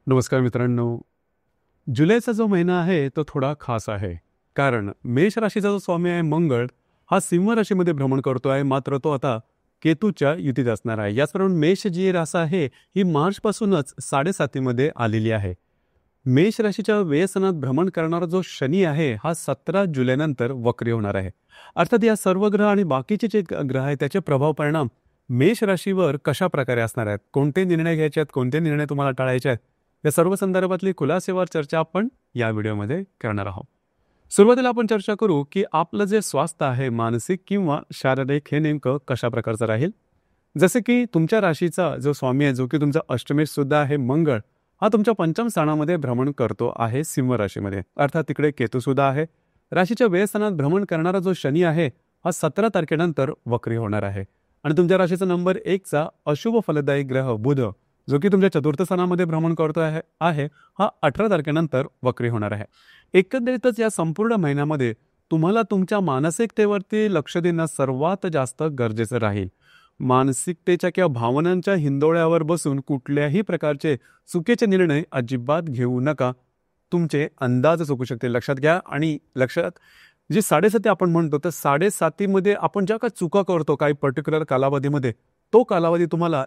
नमस्कार मित्रांनो. जुलैचा जो महिना आहे तो थोडा खास आहे. कारण मेष राशीचा जो स्वामी आहे मंगळ हा सिंह राशीमध्ये भ्रमण करतो आहे. मात्र तो आता केतूच्या युतीत असणार आहे. याचप्रमाणे मेष जी रास आहे ही मार्चपासूनच 7.5मध्ये आलेली आहे. मेष राशीच्या व्ययसनात भ्रमण करणारा जो शनी आहे हा 17 जुलैनंतर वक्री होणार आहे. अर्थात या सर्व ग्रह आणि बाकीचे जे ग्रह आहेत त्याचे प्रभाव परिणाम मेष राशीवर कशा प्रकारे असणार आहेत, कोणते निर्णय घ्यायचे आहेत, कोणते निर्णय तुम्हाला टाळायचे आहेत, या सर्व संदर्भातली खुलासेवार चर्चा आपण या व्हिडिओमध्ये करणार आहोत. सुरुवातीला आपण चर्चा करू की आपलं जे स्वास्थ्य आहे मानसिक किंवा शारीरिक हे नेमकं कशा प्रकारचं राहील. जसे की तुमच्या राशीचा जो स्वामी आहे जो की तुमचा अष्टमेश सुद्धा आहे मंगळ हा तुमच्या पंचम स्थानामध्ये भ्रमण करतो आहे सिंह राशीमध्ये. अर्थात तिकडे केतू सुद्धा आहे. राशीच्या व्ययस्थानात भ्रमण करणारा जो शनी आहे हा 17 तारखेनंतर वक्री होणार आहे. आणि तुमच्या राशीचा नंबर 1चा अशुभ फलदायी ग्रह बुध जो की तुमच्या चतुर्थ स्थानामध्ये भ्रमण करतो आहे हा 18 तारखेनंतर वक्री होणार आहे. एकंदरीतच या संपूर्ण महिन्यामध्ये तुम्हाला तुमच्या मानसिकतेवरती लक्ष देणं सर्वात जास्त गरजेचं राहील. मानसिकतेच्या किंवा भावनांच्या हिंदोळ्यावर बसून कुठल्याही प्रकारचे चुकीचे निर्णय अजिबात घेऊ नका. तुमचे अंदाज चुकू शकतील, लक्षात घ्या. आणि लक्षात जी 7.5 आपण म्हणतो तर 7.5मध्ये आपण ज्या काही चुका करतो काही पर्टिक्युलर कालावधीमध्ये तो कालावधी तुम्हाला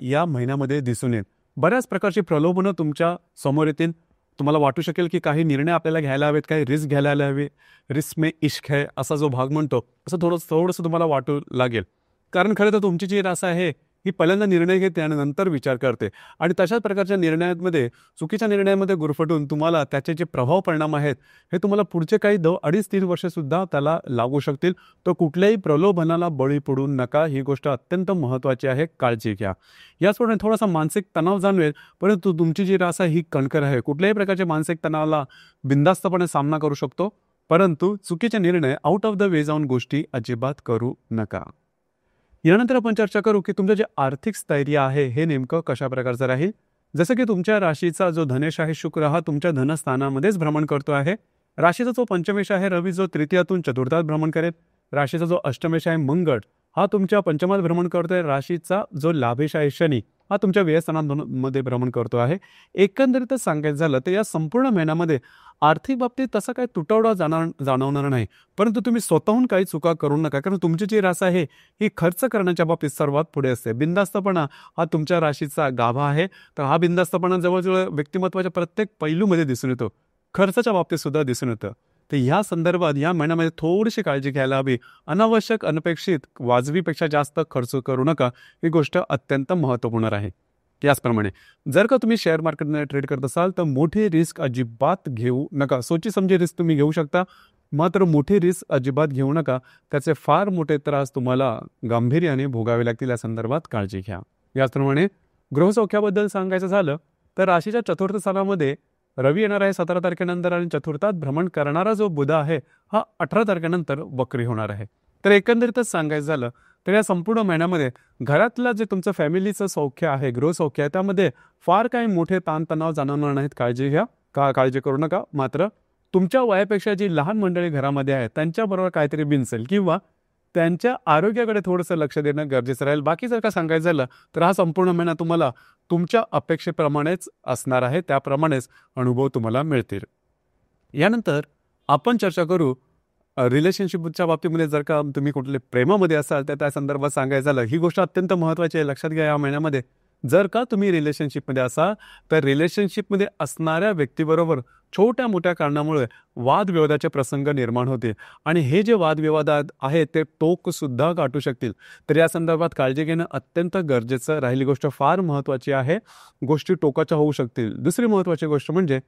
या महिन्यामध्ये दिसून येईल. बऱ्याच प्रकारची प्रलोभनं तुमच्या समोर येतील. तुम्हाला वाटू शकेल की काही निर्णय आपल्याला घ्यायला हवेत, काही रिस्क घ्यायला हवे. रिस्क में इश्क है असा जो भाग म्हणतो असं थोडंसं तुम्हाला वाटू लागेल. कारण खरं तर तुमची जी रास आहे ही पहिल्यांदा निर्णय घेते आणि नंतर विचार करते. आणि तशाच प्रकारच्या निर्णयांमध्ये चुकीच्या निर्णयामध्ये गुरफटून तुम्हाला त्याचे जे प्रभाव परिणाम आहेत हे तुम्हाला पुढचे काही 2-3 वर्षसुद्धा त्याला लागू शकतील. तो कुठल्याही प्रलोभनाला बळी पडू नका. ही गोष्ट अत्यंत महत्त्वाची आहे, काळजी घ्या. याचप्रमाणे थोडासा मानसिक तणाव जाणवेल, परंतु तुमची जी रास आहे ही कणखर आहे. कुठल्याही प्रकारच्या मानसिक तणावाला बिनधास्तपणे सामना करू शकतो. परंतु चुकीचे निर्णय आउट ऑफ द वे जाऊन गोष्टी अजिबात करू नका. यानंतर आपण चर्चा करू की तुमचं जे आर्थिक स्थैर्य आहे हे नेमकं कशा प्रकारचं राहील. जसं की तुमच्या राशीचा जो धनेश आहे शुक्र हा तुमच्या धनस्थानामध्येच भ्रमण करतो आहे. राशीचा जो पंचमेश आहे रवी जो तृतीयातून चतुर्थात भ्रमण करेल. राशीचा जो अष्टमेश आहे मंगळ हा तुमच्या पंचमात भ्रमण करतोय. राशीचा जो लाभेश आहे शनी हा तुमच्या व्ययस्थानामध्ये भ्रमण करतो आहे. एकंदरीतच सांगायचं झालं तर या संपूर्ण महिन्यामध्ये आर्थिक बाबतीत तसा काही तुटवडा जाणवणार नाही. परंतु तुम्ही स्वतःहून काही चुका करू नका. कारण तुमची जी रास आहे ही खर्च करण्याच्या बाबतीत सर्वात पुढे असते. बिनधास्तपणा हा तुमच्या राशीचा गाभा आहे. तर हा बिनधास्तपणा जवळजवळ व्यक्तिमत्वाच्या प्रत्येक पैलूमध्ये दिसून येतो. खर्चाच्या बाबतीत सुद्धा दिसून येतं. तर या संदर्भात या महिन्यामध्ये थोडीशी काळजी घ्यायला हवी. अनावश्यक अनपेक्षित वाजवीपेक्षा जास्त खर्च करू नका. ही गोष्ट अत्यंत महत्त्वपूर्ण आहे. याचप्रमाणे जर का तुम्ही शेअर मार्केटमध्ये ट्रेड करत असाल तर मोठी रिस्क अजिबात घेऊ नका. सोची समजी रिस्क तुम्ही घेऊ शकता, मात्र मोठी रिस्क अजिबात घेऊ नका. त्याचे फार मोठे त्रास तुम्हाला गांभीर्याने भोगावे लागतील. या संदर्भात काळजी घ्या. याचप्रमाणे गृहसौख्याबद्दल सांगायचं झालं तर राशीच्या चतुर्थ स्थानामध्ये रवी येणार आहे 17 तारखेनंतर आणि चतुर्थात भ्रमण करणारा जो बुध आहे हा 18 तारखेनंतर वक्री होणार आहे. तर एकंदरीतच सांगायचं झालं तर या संपूर्ण महिन्यामध्ये घरातलं जे तुमचं फॅमिलीचं सौख्य आहे, गृहसौख्य आहे, त्यामध्ये फार काही मोठे ताणतणाव जाणवणार नाहीत. काळजी घ्या, काळजी करू नका. मात्र तुमच्या वयापेक्षा जी लहान मंडळी घरामध्ये आहेत त्यांच्याबरोबर काहीतरी बिनसेल किंवा त्यांच्या आरोग्याकडे थोडंसं लक्ष देणं गरजेचं राहील. बाकी जर का सांगायचं झालं तर हा संपूर्ण महिना तुम्हाला तुमच्या अपेक्षेप्रमाणेच असणार आहे. त्याप्रमाणेच अनुभव तुम्हाला मिळतील. यानंतर आपण चर्चा करू रिलेशनशिपच्या बाबतीमध्ये. जर का तुम्ही कुठले प्रेमामध्ये असाल तर त्या संदर्भात सांगायचं झालं ही गोष्ट अत्यंत महत्त्वाची आहे. लक्षात घ्या, या महिन्यामध्ये जर का तुम्ही रिलेशनशिपमध्ये असाल तर रिलेशनशिपमध्ये असणाऱ्या व्यक्तीबरोबर छोट्या मोठ्या कारणामुळे वादविवादाचे प्रसंग निर्माण होते आणि हे जे वादविवाद आहेत ते टोकसुद्धा गाठू शकतील. तर या संदर्भात काळजी घेणं अत्यंत गरजेचं राहिली गोष्ट फार महत्त्वाची आहे. गोष्टी टोकाच्या होऊ शकतील. दुसरी महत्त्वाची गोष्ट म्हणजे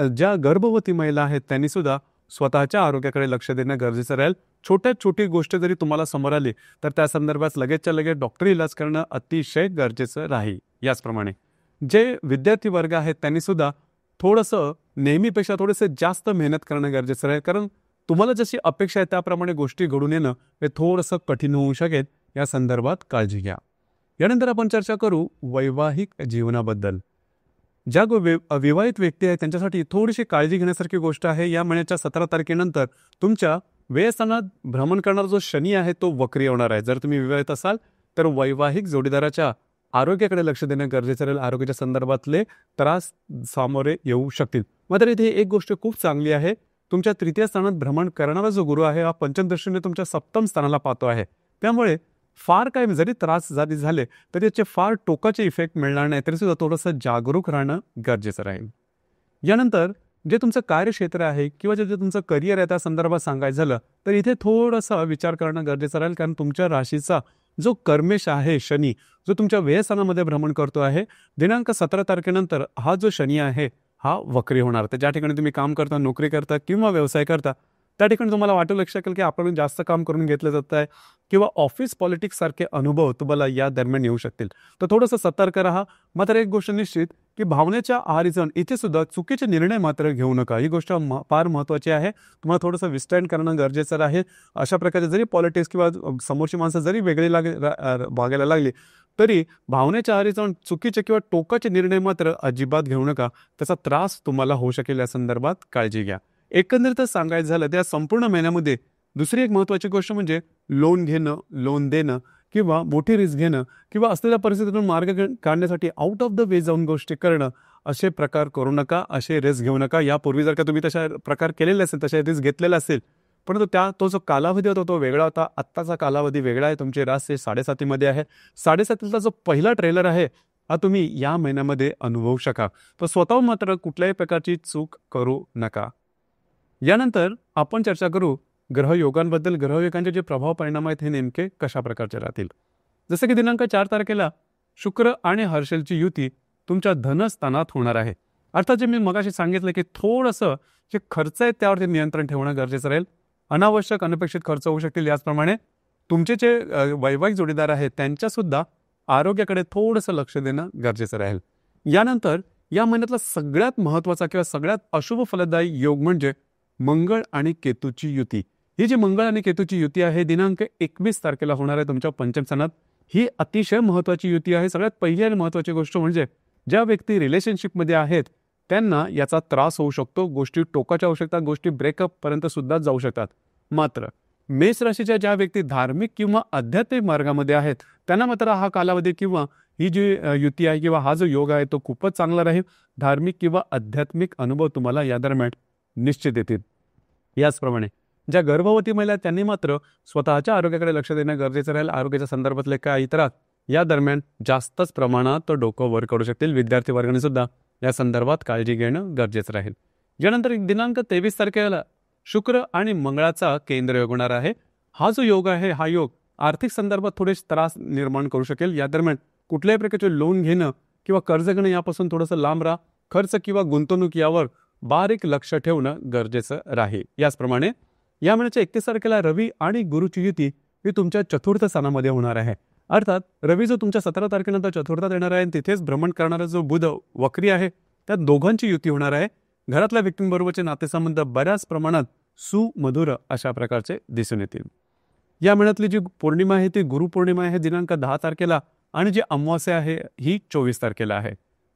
ज्या गर्भवती महिला आहेत त्यांनी सुद्धा स्वतःच्या आरोग्याकडे लक्ष देणं गरजेचं राहील. छोटी गोष्ट जरी तुम्हाला समोर आली तर त्या संदर्भात लगेचच्या लगेच डॉक्टरी इलाज करणं अतिशय गरजेचं राहील. याचप्रमाणे जे विद्यार्थी वर्ग आहेत त्यांनी सुद्धा थोडंसं नेहमीपेक्षा थोडेसे जास्त मेहनत करणं गरजेचं राहील. कारण तुम्हाला जशी अपेक्षा आहे त्याप्रमाणे गोष्टी घडून येणं हे थोडंसं कठीण होऊ शकेल. या संदर्भात काळजी घ्या. यानंतर आपण चर्चा करू वैवाहिक जीवनाबद्दल. ज्या विवाहित व्यक्ती आहेत त्यांच्यासाठी थोडीशी काळजी घेण्यासारखी गोष्ट आहे. या महिन्याच्या 17 तारखेनंतर तुमच्या व्ययस्थानात भ्रमण करणारा जो शनी आहे तो वक्री होणार आहे. जर तुम्ही विवाहित असाल तर वैवाहिक जोडीदाराच्या आरोग्याकडे लक्ष देणं गरजेचं राहील. आरोग्याच्या संदर्भातले त्रास सामोरे येऊ शकतील. मात्र इथे एक गोष्ट खूप चांगली आहे. तुमच्या तृतीय स्थानात भ्रमण करणारा जो गुरु आहे हा पंचम दृष्टीने तुमच्या सप्तम स्थानाला पाहतो आहे. त्यामुळे फार काही जरी त्रास जरी झाले तरी त्याचे फार टोकाचे इफेक्ट मिळणार नाही, तरी सुद्धा थोडंसं जागरूक राहणं गरजेचं राहील. यानंतर जे तुमचं कार्यक्षेत्र आहे किंवा जे तुमचं करिअर आहे त्या संदर्भात सांगायचं झालं तर इथे थोडासा विचार करणं गरजेचं राहील. कारण तुमच्या राशीचा जो कर्मेश आहे शनी, जो तुमच्या व्ययस्थानामध्ये भ्रमण करतो आहे, दिनांक 17 तारखेनंतर हा जो शनी आहे हा वक्री होणार. तर ज्या ठिकाणी तुम्ही काम करता, नोकरी करता किंवा व्यवसाय करता त्या ठिकाणी तुम्हाला वाटू लक्ष शकेल की आपण जास्त काम करून घेतलं जात आहे किंवा ऑफिस पॉलिटिक्स सारखे अनुभव तुम्हाला या दरम्यान येऊ शकतील. तर थोडंसं सतर्क राहा. मात्र एक गोष्ट निश्चित की भावनेच्या आहारी जाऊन इथे सुद्धा चुकीचे निर्णय मात्र घेऊ नका. ही गोष्ट फार महत्त्वाची आहे. तुम्हाला थोडंसं विस्टँड करणं गरजेचं आहे. अशा प्रकारे जरी पॉलिटिक्स किंवा समोरची माणसं जरी वेगळी वागायला लागली तरी भावनेच्या आहारी जाऊन चुकीचे किंवा टोकाचे निर्णय मात्र अजिबात घेऊ नका. त्याचा त्रास तुम्हाला होऊ शकेल. या संदर्भात काळजी घ्या. एकंदरीतच सांगायचं झालं त्या संपूर्ण महिन्यामध्ये दुसरी एक महत्त्वाची गोष्ट म्हणजे लोन घेणं, लोन देणं किंवा मोठी रिस्क घेणं किंवा असलेल्या परिस्थितीतून मार्ग काढण्यासाठी आउट ऑफ द वे जाऊन गोष्टी करणं, असे प्रकार करू नका, असे रिस्क घेऊ नका. यापूर्वी जर का तुम्ही तशा प्रकार केलेले असेल, तशा रिस्क घेतलेला असेल, परंतु तो जो कालावधी होता तो वेगळा होता. आत्ताचा कालावधी वेगळा आहे. तुमची रास 7.5 आहे. 7.5चा जो पहिला ट्रेलर आहे हा तुम्ही या महिन्यामध्ये अनुभवू शका. तर स्वतःहून मात्र कुठल्याही प्रकारची चूक करू नका. यानंतर आपण चर्चा करू ग्रहयोगांबद्दल. ग्रहयोगांचे जे प्रभाव परिणाम आहेत हे नेमके कशा प्रकारचे राहतील. जसं की दिनांक 4 तारखेला शुक्र आणि हर्षलची युती तुमच्या धनस्थानात होणार आहे. अर्थात जे मी मगाशी सांगितलं की थोडंसं जे खर्च आहे त्यावरती नियंत्रण ठेवणं गरजेचं राहील. अनावश्यक अनपेक्षित खर्च होऊ शकतील. याचप्रमाणे तुमचे जे वैवाहिक जोडीदार आहेत त्यांच्यासुद्धा आरोग्याकडे थोडंसं लक्ष देणं गरजेचं राहील. यानंतर या महिन्यातला सगळ्यात महत्त्वाचा किंवा सगळ्यात अशुभ फलदायी योग म्हणजे मंगळ आणि केतूची युती. ही जी मंगळ आणि केतूची युती आहे दिनांक 21 तारखेला होणार आहे तुमच्या पंचम स्थानात. ही अतिशय महत्त्वाची युती आहे. सगळ्यात पहिली आणि महत्त्वाची गोष्ट म्हणजे ज्या व्यक्ती रिलेशनशिपमध्ये आहेत त्यांना याचा त्रास होऊ शकतो. गोष्टी टोकाच्या होऊ शकतात, गोष्टी ब्रेकअपपर्यंत सुद्धा जाऊ शकतात. मात्र मेष राशीच्या ज्या व्यक्ती धार्मिक किंवा आध्यात्मिक मार्गामध्ये आहेत त्यांना मात्र हा कालावधी किंवा ही जी युती आहे किंवा हा जो योग आहे तो खूपच चांगला राहील. धार्मिक किंवा आध्यात्मिक अनुभव तुम्हाला या दरम्यान निश्चित येतील. याचप्रमाणे ज्या गर्भवती महिला त्यांनी मात्र स्वतःच्या आरोग्याकडे लक्ष देणं गरजेचं राहील. आरोग्याच्या संदर्भातले काही त्रास या दरम्यान जास्तच प्रमाणात डोकं वर करू शकतील. विद्यार्थी वर्गाने सुद्धा या संदर्भात काळजी घेणं गरजेचं राहील. यानंतर दिनांक 23 तारखेला शुक्र आणि मंगळाचा केंद्र योग होणार आहे. हा जो योग आहे हा योग आर्थिक संदर्भात थोडे त्रास निर्माण करू शकेल. या दरम्यान कुठल्याही प्रकारचे लोन घेणं किंवा कर्ज घेणं यापासून थोडंसं लांब राहा. खर्च किंवा गुंतवणूक यावर बारीक लक्ष ठेवणं गरजेचं राहील. याचप्रमाणे या महिन्याच्या 31 तारखेला रवी आणि गुरुची युती ही तुमच्या चतुर्थ स्थानामध्ये होणार आहे. अर्थात रवी जो तुमच्या 17 तारखेनंतर चतुर्थात येणार आहे, तिथेच भ्रमण करणारा जो बुध वक्री आहे त्या दोघांची युती होणार आहे. घरातल्या व्यक्तींबरोबरचे नातेसंबंध बऱ्याच प्रमाणात सुमधुर अशा प्रकारचे दिसून येतील. या महिन्यातली जी पौर्णिमा आहे ती गुरुपौर्णिमा आहे दिनांक 10 तारखेला आणि जी अमावास्या आहे ही 24 तारखेला आहे.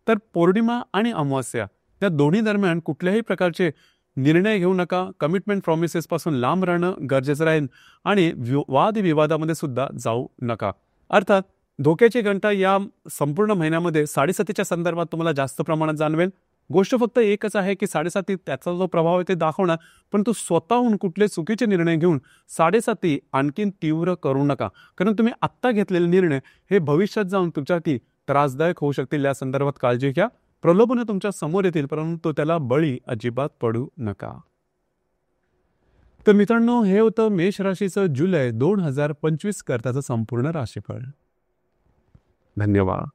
तर पौर्णिमा आणि अमावास्या त्या दोन्ही दरम्यान कुठल्याही प्रकारचे निर्णय घेऊ नका. कमिटमेंट प्रॉमिसेस पासून लांब राहणं गरजेचं राहील आणि वादविवादामध्ये सुद्धा जाऊ नका. अर्थात धोक्याची घंटा या संपूर्ण महिन्यामध्ये 7.5च्या संदर्भात तुम्हाला जास्त प्रमाणात जाणवेल. गोष्ट फक्त एकच आहे की 7.5 त्याचा जो प्रभाव आहे ते दाखवणार, परंतु स्वतःहून कुठले चुकीचे निर्णय घेऊन 7.5 आणखीन तीव्र करू नका. कारण तुम्ही आत्ता घेतलेले निर्णय हे भविष्यात जाऊन तुमच्यासाठी त्रासदायक होऊ शकतील. या संदर्भात काळजी घ्या. प्रलोभने तुमच्या समोर येतील परंतु त्याला बळी अजिबात पडू नका. तर मित्रांनो, हे होतं मेष राशीचं जुलै 2025 करताचं संपूर्ण राशीफळ. धन्यवाद.